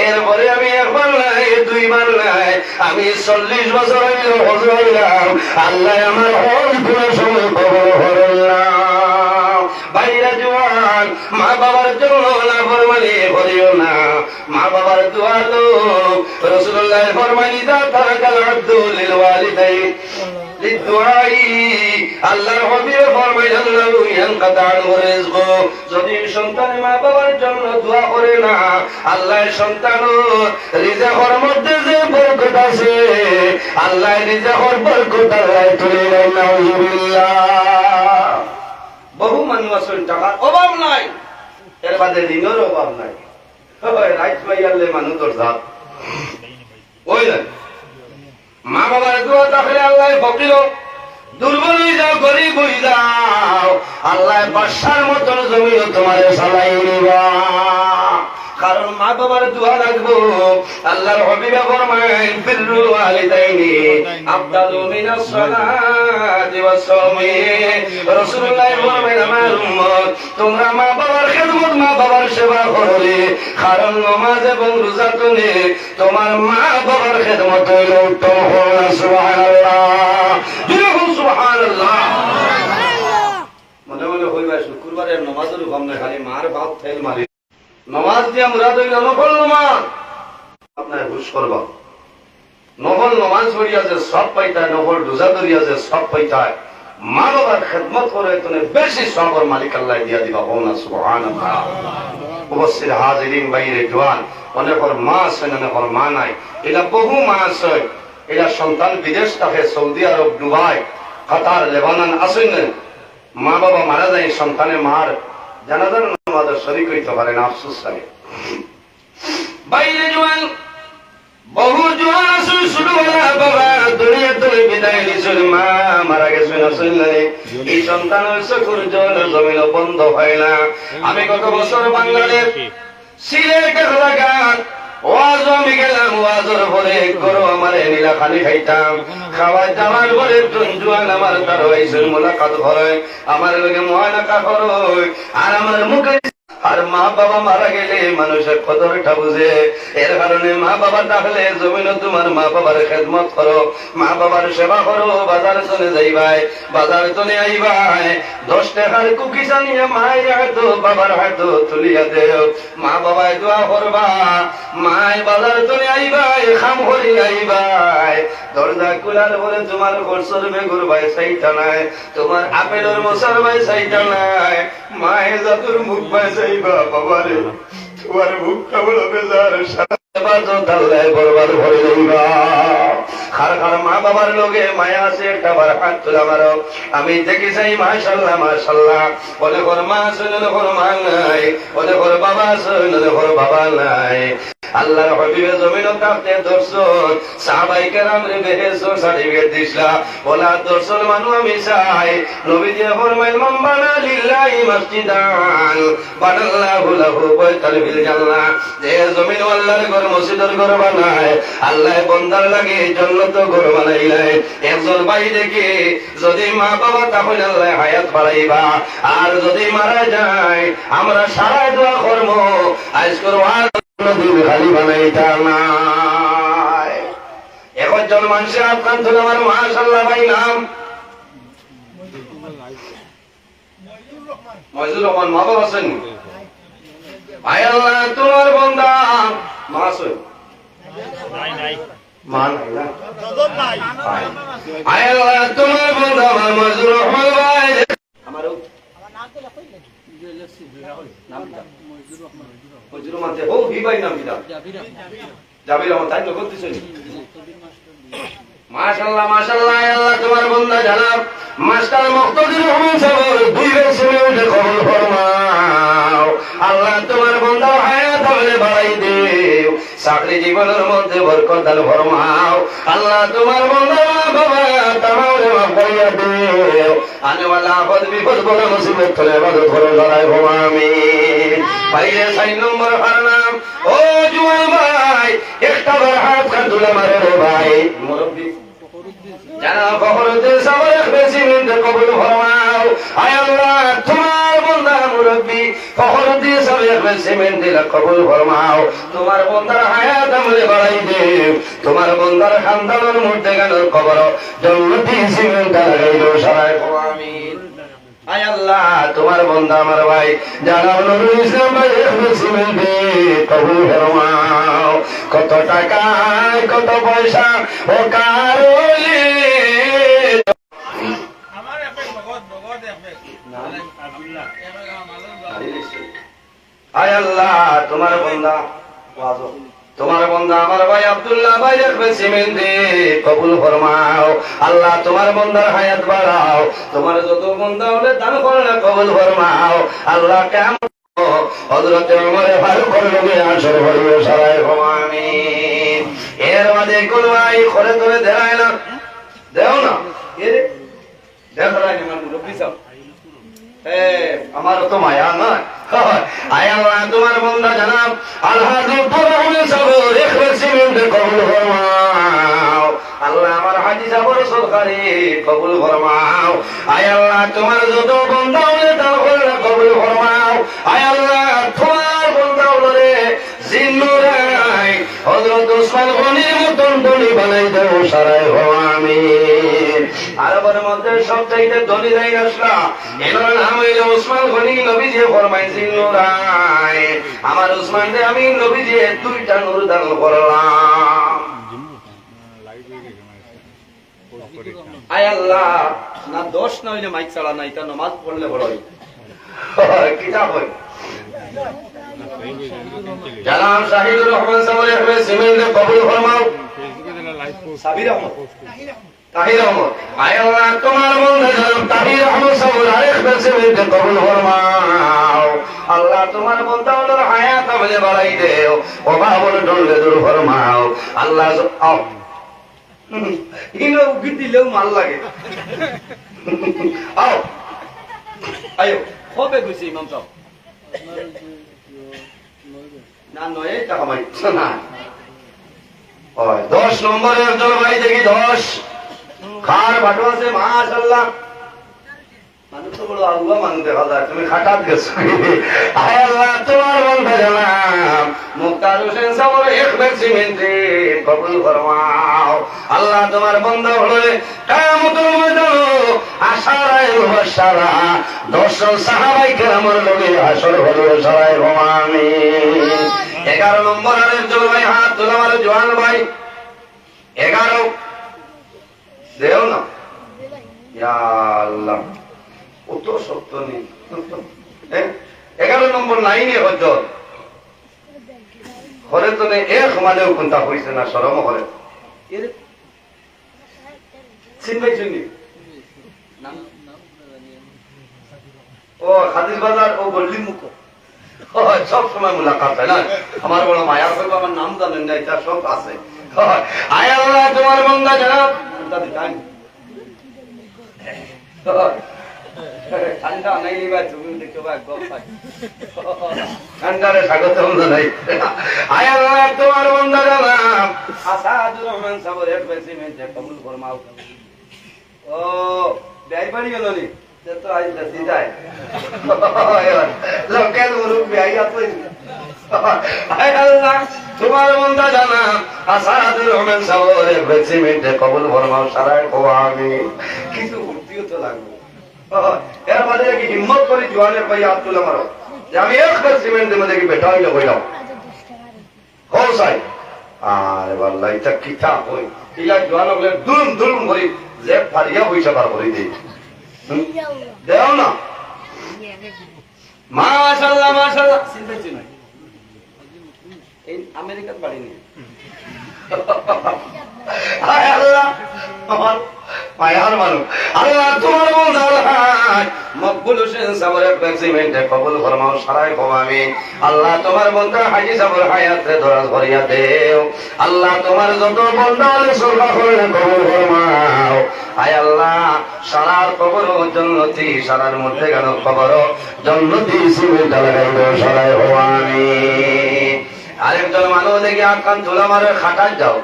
এরপরে আমি একবার নাই, দুইবার নাই, আমি 40 বছর হইল হজ হইলাম। আল্লাহ আমার হজ পুরো সময় কবর হইলাম। ভাইরা জওয়ান, মা বাবার জন্য না ফরমানি করিও না। মা বাবার দোয়া লো রাসূলুল্লাহ ফরমানি দা তারাকাল আব্দু লিল ওয়ালিদাইন আল্লাহর হাবিব ফরমাইলেন লাহু ইয়ানকাতা'আল রিজক। যদি সন্তান মা বাবার জন্য দোয়া করে না, আল্লাহর সন্তানের রিজকের মধ্যে যে বরকত আছে, আল্লাহর রিজকের বরকত আল্লাহ তুলে নেয়। নাউযুবিল্লাহ। বহু মানুষ আছেন টাকার অভাব নাই, এর বাদে ঋণের অভাব নাই। রাইট পাইয়ালে মানুষ দরজা ওই না। মা বাবার দোয়া থাকলে আল্লাহ ফকির দুর্বল হয়ে যাও, গরিব হয়ে যাও, আল্লাহ বাদশার মতন জমিও তোমার চালাই নিবা। কারণ মা বাবার দোয়া লাগবো। আল্লাহর হাবিব ফরমায় বিররুল ওয়ালিদাইনি আফদালু মিনাস সালাতি ওয়াস সাওমি। রাসূলুল্লাহ ফরমায় আমার উম্মত তোমরা মা বাবার খিদমত, মা বাবার সেবা করলে, কারণ নামাজ এবং রোজা তুলে তোমার মা বাবার খিদমত হইল উত্তম। সুবহানাল্লাহ, সুবহানাল্লাহ। মনে মনে হইবা শুক্রবারের নামাজের কম না, খালি মার বাপ ফেল মারি নমাজ দিয়া মুরাদ হইল নফল নমাজ। আপনার হুশ করবা, নফল নমাজ পড়িয়া যে সব পাইতায়, নফল রোজা ধরিয়া যে সব পাইতায়, মা বাবার খেদমত করে তুমি বেশি সবর মালিক আল্লাহ দিয়া দিবা। না সুবহানাল্লাহ। উপস্থিত হাজিরিন বাইরে জওয়ান, অনেকর মা আছে, অনেকর মা নাই। এটা বহু মা আছে, এটা সন্তান বিদেশ থাকে, সৌদি আরব, দুবাই, কাতার, লেবানন আসেন, মা বাবা মারা যায়, সন্তানের মার জানাজার নামাজে শরীক হইতে পারে না, আফসোস লাগে। বাইরে জওয়ান, বহু জওয়ান আছে, ছোটবেলা বাবা দুনিয়া থেকে বিদায় নিছেন, মা মারা গেছেন, আসেন এই সন্তানের চোখের জল জমিন বন্ধ হয় না। আমি গত বছর বাংলাদেশ সিলেট এলাকার ওয়াজ আমি গেলাম, ওয়াজের পরে গরু আমার নীলা খালি খাইতাম, খাওয়া যাওয়ার পরে জোয়ান আমার তার হয়েছে মোলাকাত করে, আমার লোকে মহানাকা করে, আর আমার মুখে। আর মা বাবা মারা গেলে মানুষের কদরটা বুঝে। এর কারণে মা বাবা থাকলে জমিন তোমার মা বাবার খেদমত করো, মা বাবার সেবা করো। বাজার চলে যাইবাই, বাজার চলে আইবাই, 10 টাকার কুকিজ আনিয়ে মায়ের হাত বাবার হাত তুলিয়া দেও, মা বাবায় দোয়া করবা। মায় বাজার চলে আইবাই, খাম করি আইবাই, দরজা খোলার পরে তোমার খরচর বেগুর ভাই চাইতা নাই, তোমার আপেলের মশার ভাই চাইতা নাই, মায়ে জাতুর মুখ ভাই চাইবা। বাবারে তোমার মুখটা বড় বেজার, মা বাবার লোকে মায়া আছে, একটা বার হাত তোলা মারো। আমি দেখি চাই মাশাল্লাহ মাশাল্লাহ, অনেক মা আছে, অনেক মা নাই, অনেক বাবা আছে, অনেক বাবা নাই। আল্লাহর হাবিবে জমিনও থাকতে দর্শন সাহাবায়ে কেরামরে বেহেশত সার্টিফিকেট দিছলা ওলা দর্শন মানু আমি চাই নবীজি ফরমাইল মান বানা লিল্লাহি মসজিদান বানাল্লাহু লাহু বাইতাল ফিল জান্নাহ যে জমিন আল্লাহর ঘর মসজিদের ঘর বানায় আল্লাহ বান্দার লাগে জান্নাত ঘর বানাইলে একজন ভাই দেখি যদি মা বাবা তাহলে আল্লাহ হায়াত বাড়াইবা আর যদি মারা যায় আমরা সারা দোয়া করব আজকের ওয়াজ নদী খালি বানাইতা না একজন মানুষের আপনার তো আমার মাশাআল্লাহ ভাই নাম মজিদুর রহমান মা বাবা আছেন আয় আল্লাহ তোমার বান্দা মা আছে নাই নাই মা নাই না আয় আল্লাহ তোমার বান্দা আমার মজিদুর রহমান ভাই আমারও মজিদুর রহমান ও ভি ভাই নাম কি জাবির রহমান তাই নগদ দিছেন মাশাআল্লাহ মাশাআল্লাহ আল্লাহ তোমার বান্দা জানাব মাস্টার মুক্তাদির রহমান সাহেব দুই বছরে উঠে কবুল ফরমাও আল্লাহ তোমার বান্দা হায়াত আমলে বাড়াই দেও চাকরি জীবনের মধ্যে বরকত দান ফরমাও আল্লাহ তোমার বান্দা বাবা তামারে মাফ করিয়া দেও আনেওয়ালা আপদ বিপদ বলা মুসিবত থেকে ইবাদত করে লড়াই হো আমিন ভাইরে 6 নম্বর হারনাম ও জুয়ান ভাই একটা বার হাত খান তুলে মারে রে ভাই মুরব্বি জানা ফখরুদ্দিন সাহেব বেশি মিনতে কবুল ফরমাও আয় আল্লাহ তোমার বান্দা মুরব্বি ফখরুদ্দিন সাহেব বেশি মিনতে কবুল ফরমাও তোমার বান্দার হায়াত আমলে বাড়াই দেও তোমার বান্দার খানদানের মধ্যে গানোর কবর জান্নাতি সিমেন্ট লাগাই দাও সবাই আমিন আয় আল্লাহ তোমার বান্দা আমার ভাই জানাব নুরুল ইসলাম ভাই বেশি মিনতে কবুল ফরমাও কত টাকা কত পয়সা ও কারলি আয় আল্লাহ তোমার বান্দা তোমার বান্দা আমার ভাই আব্দুল্লাহ ভাই রাখবে সিমেন্টে কবুল ফরমাও আল্লাহ তোমার বান্দার হায়াত বাড়াও তোমার যত বান্দা হলে দান করে না কবুল ফরমাও আল্লাহ কেমন হযরত ওমর ফারুক নবী আসর হইল সবাই আমিন এর মাঝে কোন ভাই করে ধরে দেয় না দেও না এরে দেখো না আমার মুরব্বি সব আমার তো মায়া না আয় আল্লাহ তোমার বান্দা জানাব আলহাজি পুরোহিত সাহেব রেখেছি মিনতে কবুল ফরমাও আল্লাহ আমার হাজী সাহেবের সরকারি কবুল ফরমাও আয় আল্লাহ তোমার যত বান্দা হলে দান করে কবুল ফরমাও আয় আল্লাহ তোমার বান্দা হলে জিন্নুরাই হযরত ওসমান গনির মতন ধনী বানাই দাও সারাই হো আমিন আরবের মধ্যে সবচাইতে ধনী যাই আসলা এনার নাম হইল ওসমান গনি নবীজি ফরমাইছেন নূরাই আমার ওসমান রে আমি নবীজি দুইটা নূর দান করলাম আয় আল্লাহ না দোষ না হইলে মাইক চালা না এটা নামাজ পড়লে বড় হয় কিতাব হয় জানাব শাহিদুর রহমান সাহেব রে সিমেন্ট কবুল ফরমাও সাবির আহমদ তাহির আহমদ আয় আল্লাহ তোমার বান্দা জানাব তাহির আহমদ সাহেব আরেক সিমেন্ট কবুল ফরমাও আল্লাহ তোমার বান্দা ওর হায়াত আমলে বাড়াই দেও ও বাবুল দলে দূর ফরমাও আল্লাহ আও ইনো গিদিলেও মাল লাগে আও আয়ো কবে গেছে ইমাম সাহেব না নয় টাকা মাই না ওই 10 নম্বরের একজন ভাই দেখি 10 খার বাটো আছে মাশাআল্লাহ মানুষ তো বড় আল্লাহ মান দেখা যায় তুমি খাটাত গেছো আয় আল্লাহ তোমার বান্দা জানাব মুক্তার হোসেন সাহেবের এক ব্যাগ সিমেন্টে কবুল ফরমাও আল্লাহ তোমার বান্দা হলে কিয়ামতের ময়দানে আশারায়ে মুবাশশারা 10 সাহাবায়ে কেরামের লগে হাসর হলো সবাই আমিন 11 নম্বর আর একজন ভাই হাত তোলা আমার জওয়ান ভাই 11 দেও না ইয়া আল্লাহ কত শক্ত নেই 11 নম্বর লাইনে হজর ঘরে তো নেই এক মানেও কোনটা হয়েছে না শরম করে চিনবাই চিনি ও হাদিস বাজার ও গল্লি মুখ সব সময় মুলাকাত হয় না। আমার বড় মায়া করবো, আমার নাম জানেন না, এটা সব আছে। আয় আল্লাহ তোমার বান্দা জানাব ঠান্ডা নাই নিবা, তুমি দেখো ঠান্ডারে স্বাগত জানাই। আয় আল্লাহ তোমার বান্দা জানাব আসাদুর রহমান সাহেবের এক বেসিমেন্টে কবুল ফরমাও। ও ব্যয় বাড়ি গেল নি তো আজ বেশি যায় লোকের মুরুখ ব্যয় আছে। আয় আল্লাহ তোমার বান্দা জানাব আসাদুর রহমান সাহেবের এক বেসিমেন্টে কবুল ফরমাও। সারায় খোয়া আমি কিছু ভর্তিও তো লাগবে। এর মাঝে কি হিম্মত করে জোয়ানের ভাই হাত তুলে মারো যে আমি একবার সিমেন্টের মধ্যে কি বেটা হইলে বইলাম হসাই। আর বাল্লা এটা কিতা হই ইয়া জোয়ান হলে দুলুম দুলুম করি যে ফারিয়া পয়সা বার করে দিই দেও না। মাশাআল্লাহ মাশাআল্লাহ চিন্তাই নাই এই আমেরিকার বাড়ি নেই। আয় আল্লাহ আমার মায়ার মানুষ আল্লাহ তোমার বন্দার মকবুল হোসেন সাহেবের বেসিমেন্টে কবুল ফরমাও। সারাই আমি আল্লাহ তোমার বন্দা হাজী সাহেবের হায়াতে দরাজ ভরিয়া দেও। আল্লাহ তোমার যত বন্দা হলে সরকার করলে কবুল ফরমাও। আয় আল্লাহ সারার কবর জন্নতি, সারার মধ্যে কেন কবর জন্নতি সিমেন্ট লাগাইল। সারাই আমি আরেকজন মানুষ দেখি আকান তোলা মারে খাটার যাও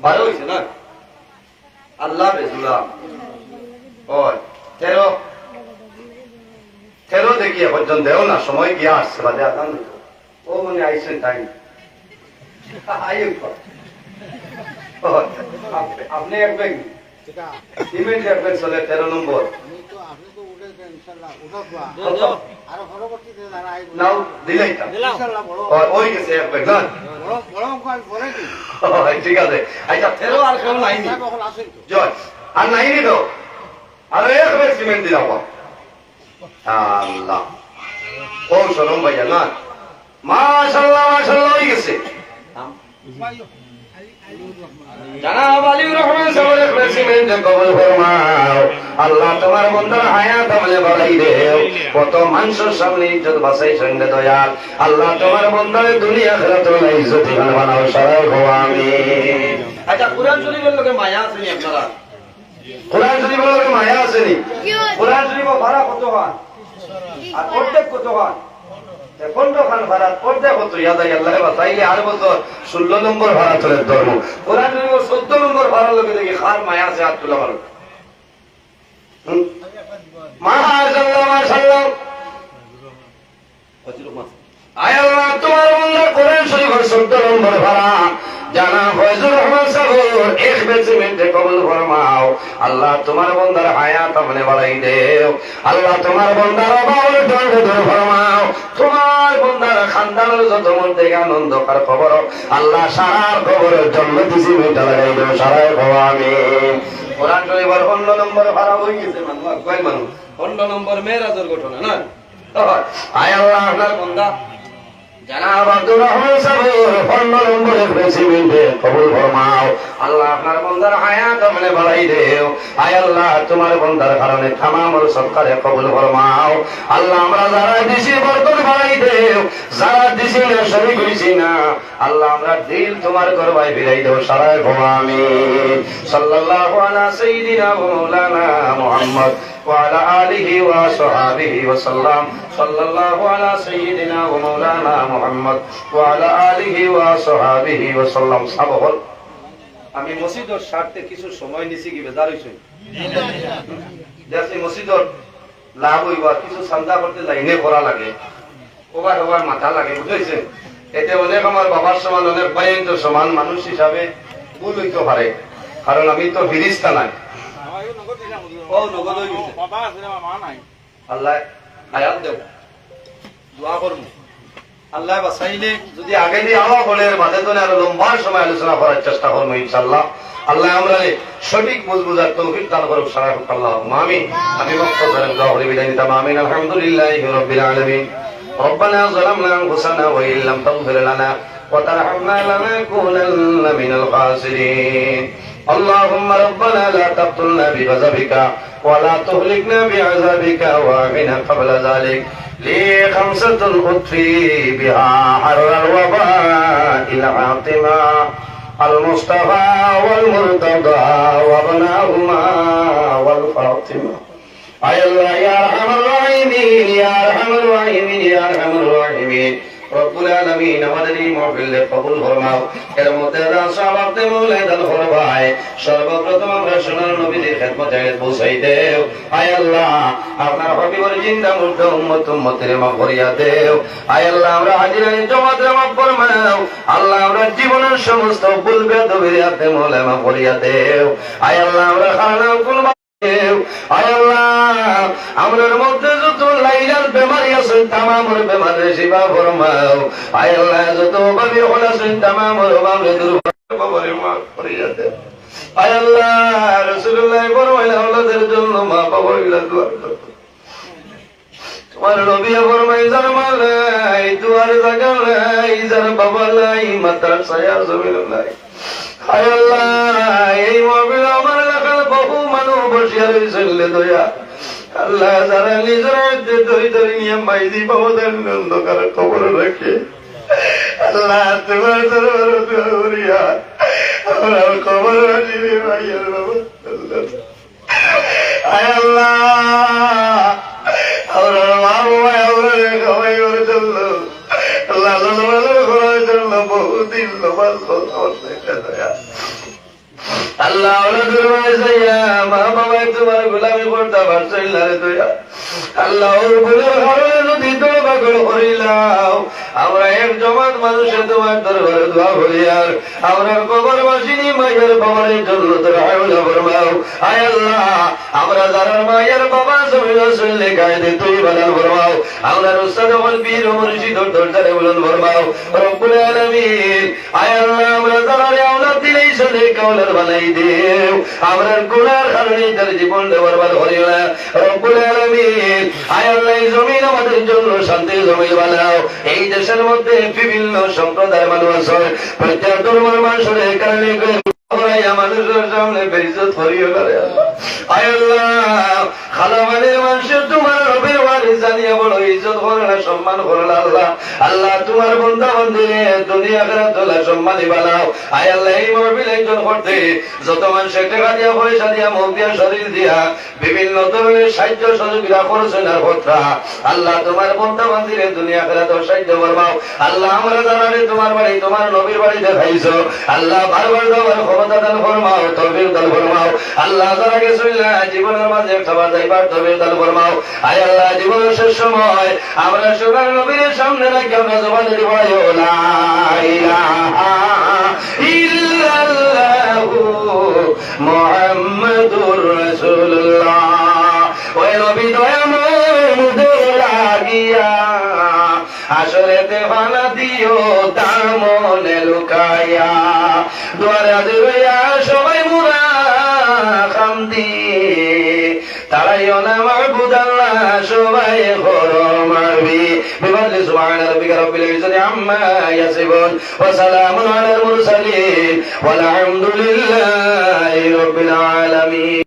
ভালো হয়েছে না আল্লাহ বেজুলা ওই 13 দেখিয়ে পর্যন্ত দেও না সময় গিয়া আসছে বাদে আকান ও মানে আইসেন তাই আপনি একবেন সিমেন্ট একবেন চলে 13 নম্বর নাও দিলাই ওই গেছে একবেন না ঠিক আছে। আচ্ছা 13 আর কেউ নাইনি জয় আর নাইনি তো আর একবার সিমেন্ট দিলাম আল্লাহ ও সরম ভাইয়া না মাশাআল্লাহ মাশাআল্লাহ হয়ে গেছে। জানাব আলিউর রহমান সাহেবের প্রেসিডেন্ট কবুল ফরমাও। আল্লাহ তোমার বন্দার হায়াত আমলে বাড়াই দেও। কত মানুষের সামনে ইজ্জত বাঁচাই সঙ্গে দয়াল আল্লাহ তোমার বন্দার দুনিয়া আখিরাত ইজ্জত বানাও। সারাই আমিন। আচ্ছা কুরআন শরীফের লগে মায়া আছেনি আপনারা? কুরআন শরীফের লগে মায়া আছেনি? কুরআন শরীফের ভাড়া কত হয় আর অর্ধেক কত হয়? 15 খান ভাড়া অর্ধেক কত ইয়াদাই আল্লাহ বাতাইলে আর বছর 16 নম্বর ভাড়া চলে ধর্ম। কুরআন শরীফের 14 নম্বর ভাড়া লগে দেখি খার মায়া আছে হাত তোলা মারো। মাশাআল্লাহ মাশাআল্লাহ আয় আল্লাহ তোমার বান্দা কোরআন শরীফের 14 নম্বর ভাড়া জানা ফয়জুর রহমান সাহেব এক বেসিমেন্টে কবুল ফরমাও। আল্লাহ তোমার বান্দার হায়াত আমলে বাড়াই দেও। আল্লাহ তোমার বান্দার বাউল দণ্ড দূর ফরমাও। তোমার বান্দার খানদানের যত মন থেকে আনন্দকার খবর আল্লাহ সারার খবরের জন্য সিমেন্ট লাগাই দেও। সারাই আমিন। কোরআন শরীফের 15 নম্বর ভাড়া হয়ে গেছে মানুষ কয় মানুষ 15 নম্বর মেরাজের ঘটনা না। আয় আল্লাহ আপনার বান্দা জানাব আব্দুর রহমান সাহেব 15 নম্বরের প্রেসিডেন্টে কবুল ফরমাও। আল্লাহ আপনার বান্দার হায়াত আমলে বাড়াই দেও। আয় আল্লাহ তোমার বান্দার কারণে তামাম সরকারে কবুল ফরমাও। আল্লাহ আমরা যারা দিছি বরকত বাড়াই দেও, যারা দিছি না শরীক হইছি না আল্লাহ আমরা দিল তোমার করবাই ফিরাই দেও। সারায় আমিন। সাল্লাল্লাহু আলা সাইয়্যিদিনা ওয়া মাওলানা মুহাম্মদ وعلى آله وصحبه وسلم صلى الله على سيدنا ومولانا محمد وعلى آله وصحبه وسلم সাবহল আমি মসজিদের স্বার্থে কিছু সময় নিছি কি বেজার হইছে দেখি মসজিদের লাভ হইবা কিছু চান্দা করতে লাইনে করা লাগে ওবার ওবার মাথা লাগে বুঝাইছেন। এতে অনেক আমার বাবার সমান অনেক ভাইয়ের সমান মানুষ হিসাবে ভুল হইতে পারে কারণ আমি তো ফিরিস্তা নাই। আল্লাহ আয়াত দেব দোয়া করব আল্লাহ বাসাইলে যদি আগে দিয়ে আওয়া বলে বাদে তো আরো লম্বা সময় আলোচনা করার চেষ্টা করবো ইনশাআল্লাহ। আল্লাহ আমরা সঠিক বুঝার তৌফিক দান করুক। সারা আল্লাহ আমিন। আমি বক্তব্য দোয়া বিদায় নিতাম আমিন। আলহামদুলিল্লাহি রাব্বিল আলামিন। ربنا ظلمنا انفسنا وان لم تغفر لنا وترحمنا لنكونن من الخاسرين. اللهم ربنا لا تقتلنا بغضبك ولا تهلكنا بعذابك وآمنا قبل ذلك لي خمسة أطفي بها حر الوباء العاطمة المصطفى والمرتضى وابناهما والفاطمة أي الله يا أرحم الراحمين يا أرحم الراحمين يا أرحم الراحمين রব্বুল আলামিন আমাদের এই মাহফিলে কবুল ফরমাও। এর মধ্যে সাহাবাতে মৌলানা ফরমায় সর্বপ্রথম আমরা সোনার নবীর খেদমতে পৌঁছাই দেও। আয় আল্লাহ আপনার হাবিবের জিন্দা মুর্দ উম্মতের মাগফিরাত দেও। আয় আল্লাহ আমরা হাজিরাই জমাতে মাফ ফরমাও। আল্লাহ আমরা জীবনের সমস্ত ভুল বেদবির হাতে মৌলানা মাগফিরাত দেও। আয় আল্লাহ আমরা খানা কোন আয় আল্লাহ আমরার মধ্যে যত লাইলার বেমারি আছে তামামের বেমারে শিফা ফরমাও। আয় আল্লাহ যত ভাবে হল আছে তামামের ভাবে দূর কবরে মাফ করিয়া দেন। আয় আল্লাহ রাসূলুল্লাহ ফরমাইলেন আওলাদের জন্য মা বাবার দোয়া করো। তোমার নবী ফরমাই যার মা নাই দুয়ার জায়গা নাই যার বাবা নাই মাতার ছায়া জমিন নাই। আয় আল্লাহ এই মাহফিল আমার এলাকার বহু মানুষ বসিয়া রয়েছেন দয়া আল্লাহ যারা নিজের মধ্যে ধরে ধরে নিয়ে মাইজি বাবাদের অন্ধকার খবর রাখে আল্লাহ তোমার দরবারে আমরা খবর রাখি ভাইয়ের বাবা আয় আল্লাহ আমরা মা বাবা আমরা সবাই করে চললো আল্লাহ করার জন্য বহুদিন লোমাল আল্লাহ মা বাবা তোমার গোলামি করতে পারছেন আল্লাহ যদি দোয়া করিলাম আমরা এক জমাত মানুষে তোমার দরবারে দোয়া করি আর আমরা কবর বাসিনী মায়ের বাবার জন্য ফরমাও। আয় আল্লাহ আমরা যারা মায়ের বাবা জমিলে গায়ে তুই বানান ফরমাও। আমরা উস্তাদ বীর মুর্শিদ দরজারে বলুন ফরমাও রব্বুল আলামিন। আয় আল্লাহ আমরা যারা আওলাদ দিলেই চলে কাউলার বানাই দেও আমরা গুনার কারণে তার জীবন বরবাদ করিও না রব্বুল আলামিন। আয় আল্লাহ এই জমিন আমাদের জন্য শান্তির জমিন বানাও। এই দেশের মধ্যে বিভিন্ন সম্প্রদায়ের মানুষ আছে প্রত্যেক ধর্মের মানুষের কারণে মানুষের সামনে বেইজ্জত করিও না। আয় আল্লাহ খালামানের মানুষের তোমার রবের বাড়ি জানিয়ে বড় ইজ্জত করে না সম্মান করে না আল্লাহ। আল্লাহ তোমার বন্ধা বন্ধুরে দুনিয়া আখিরাত তোলা সম্মানী বানাও। আয় আল্লাহ এই মাহফিল একজন করতে যত মানুষ টাকা দিয়া পয়সা দিয়া মুখ দিয়া শরীর দিয়া বিভিন্ন ধরনের সাহায্য সহযোগিতা করছেন আর ভোটরা আল্লাহ তোমার বন্ধা বন্ধুরে দুনিয়া আখিরাত সাহায্য করবাও। আল্লাহ আমরা জানালে তোমার বাড়ি তোমার নবীর বাড়ি দেখাইছো আল্লাহ বারবার দেওয়ার ক্ষমতা দান ফরমাও তৌফিক দান ফরমাও। আল্লাহ যারা গেছিল জীবনের মাঝে খাবার যাইবার তৌফিক দান ফরমাও। আয় আল্লাহ জীবনের শেষ সময় আমরা সোনার নবীর সামনে রাখি আমরা জবানে দিব লা ইলাহা ইল্লাল্লাহু মুহাম্মাদুর রাসূলুল্লাহ। ওই নবী দয়াময় মুদের লাগিয়া আসরেতে ফানা দিও তার মনে লুকাইয়া দুয়ারে রইয়া সবাই মুরা কান্দি তারাইও না মাহবুদ আল্লাহ সবাই ঘর মারবি বিফাদলি সুবহানা রাব্বিকা রাব্বিল ইজ্জাতি আম্মা ইয়াসিফুন ওয়া সালামুন আলাল মুরসালিন ওয়াল হামদুলিল্লাহি রাব্বিল আলামিন।